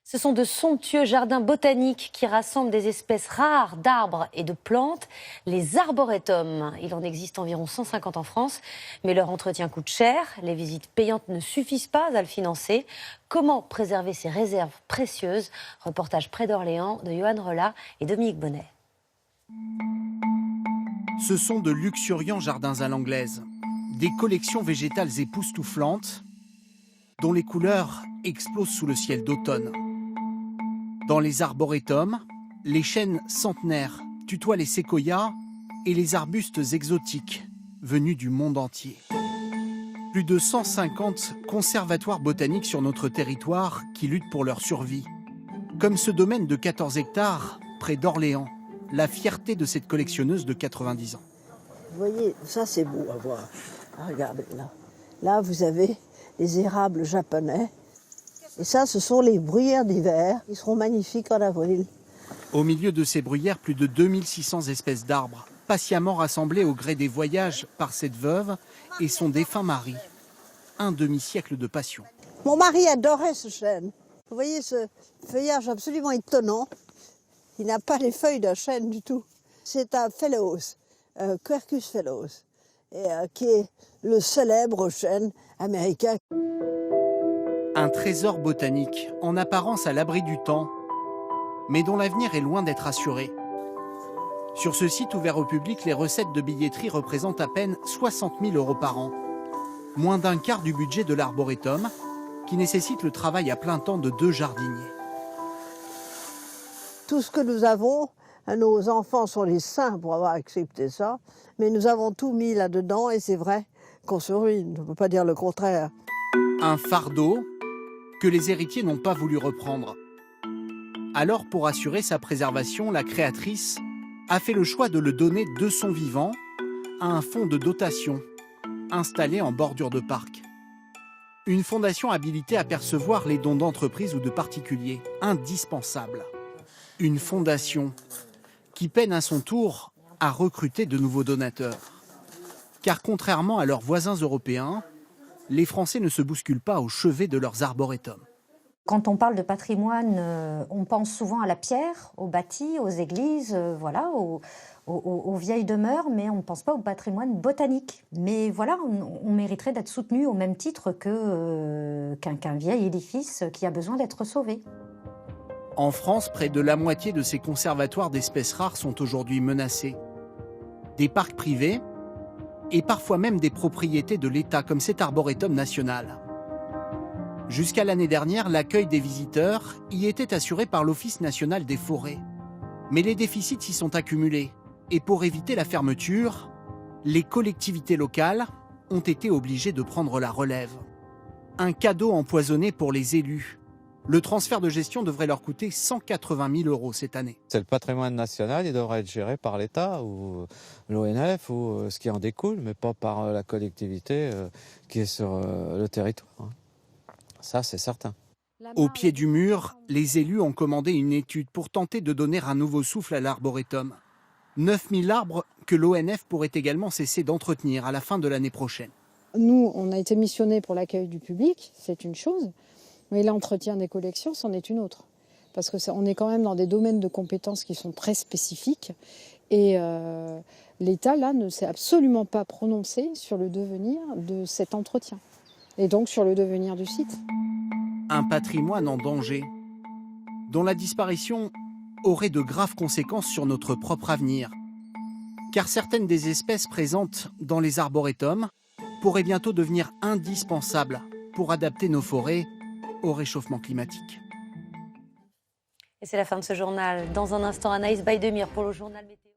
Ce sont de somptueux jardins botaniques qui rassemblent des espèces rares d'arbres et de plantes, les arboretums. Il en existe environ 150 en France, mais leur entretien coûte cher. Les visites payantes ne suffisent pas à le financer. Comment préserver ces réserves précieuses? Reportage près d'Orléans de Johan Relat et Dominique Bonnet. Ce sont de luxuriants jardins à l'anglaise, des collections végétales époustouflantes dont les couleurs explosent sous le ciel d'automne. Dans les arboretums, les chênes centenaires tutoient les séquoias et les arbustes exotiques venus du monde entier. Plus de 150 conservatoires botaniques sur notre territoire qui luttent pour leur survie. Comme ce domaine de 14 hectares près d'Orléans, la fierté de cette collectionneuse de 90 ans. Vous voyez, ça c'est beau à voir. Regardez là. Là, vous avez les érables japonais. Et ça, ce sont les bruyères d'hiver. Ils seront magnifiques en avril. Au milieu de ces bruyères, plus de 2600 espèces d'arbres, patiemment rassemblées au gré des voyages par cette veuve et son défunt mari. Un demi-siècle de passion. Mon mari adorait ce chêne. Vous voyez ce feuillage absolument étonnant. Il n'a pas les feuilles d'un chêne du tout. C'est un Fellows, Quercus Fellows, qui est le célèbre chêne américain. Un trésor botanique, en apparence à l'abri du temps, mais dont l'avenir est loin d'être assuré. Sur ce site ouvert au public, les recettes de billetterie représentent à peine 60 000 € par an. Moins d'un quart du budget de l'arboretum, qui nécessite le travail à plein temps de 2 jardiniers. Tout ce que nous avons, nos enfants sont les saints pour avoir accepté ça, mais nous avons tout mis là-dedans et c'est vrai qu'on se ruine, on ne peut pas dire le contraire. Un fardeau que les héritiers n'ont pas voulu reprendre. Alors, pour assurer sa préservation, la créatrice a fait le choix de le donner de son vivant à un fonds de dotation installé en bordure de parc. Une fondation habilitée à percevoir les dons d'entreprises ou de particuliers, indispensable. Une fondation qui peine à son tour à recruter de nouveaux donateurs. Car contrairement à leurs voisins européens, les Français ne se bousculent pas au chevet de leurs arboretums. Quand on parle de patrimoine, on pense souvent à la pierre, aux bâtis, aux églises, voilà, aux vieilles demeures, mais on ne pense pas au patrimoine botanique. Mais voilà, on mériterait d'être soutenu au même titre qu'un vieil édifice qui a besoin d'être sauvé. En France, près de la moitié de ces conservatoires d'espèces rares sont aujourd'hui menacés. Des parcs privés et parfois même des propriétés de l'État, comme cet arboretum national. Jusqu'à l'année dernière, l'accueil des visiteurs y était assuré par l'Office national des forêts. Mais les déficits s'y sont accumulés. Et pour éviter la fermeture, les collectivités locales ont été obligées de prendre la relève. Un cadeau empoisonné pour les élus. Le transfert de gestion devrait leur coûter 180 000 € cette année. C'est le patrimoine national, il devrait être géré par l'État ou l'ONF ou ce qui en découle, mais pas par la collectivité qui est sur le territoire. Ça, c'est certain. Au pied du mur, les élus ont commandé une étude pour tenter de donner un nouveau souffle à l'arboretum. 9000 arbres que l'ONF pourrait également cesser d'entretenir à la fin de l'année prochaine. Nous, on a été missionnés pour l'accueil du public, c'est une chose. Mais l'entretien des collections, c'en est une autre. Parce qu'on est quand même dans des domaines de compétences qui sont très spécifiques. Et l'État, là, ne s'est absolument pas prononcé sur le devenir de cet entretien. Et donc sur le devenir du site. Un patrimoine en danger, dont la disparition aurait de graves conséquences sur notre propre avenir. Car certaines des espèces présentes dans les arboretums pourraient bientôt devenir indispensables pour adapter nos forêts au réchauffement climatique. Et c'est la fin de ce journal. Dans un instant, Anaïs Baïdemir pour le journal météo.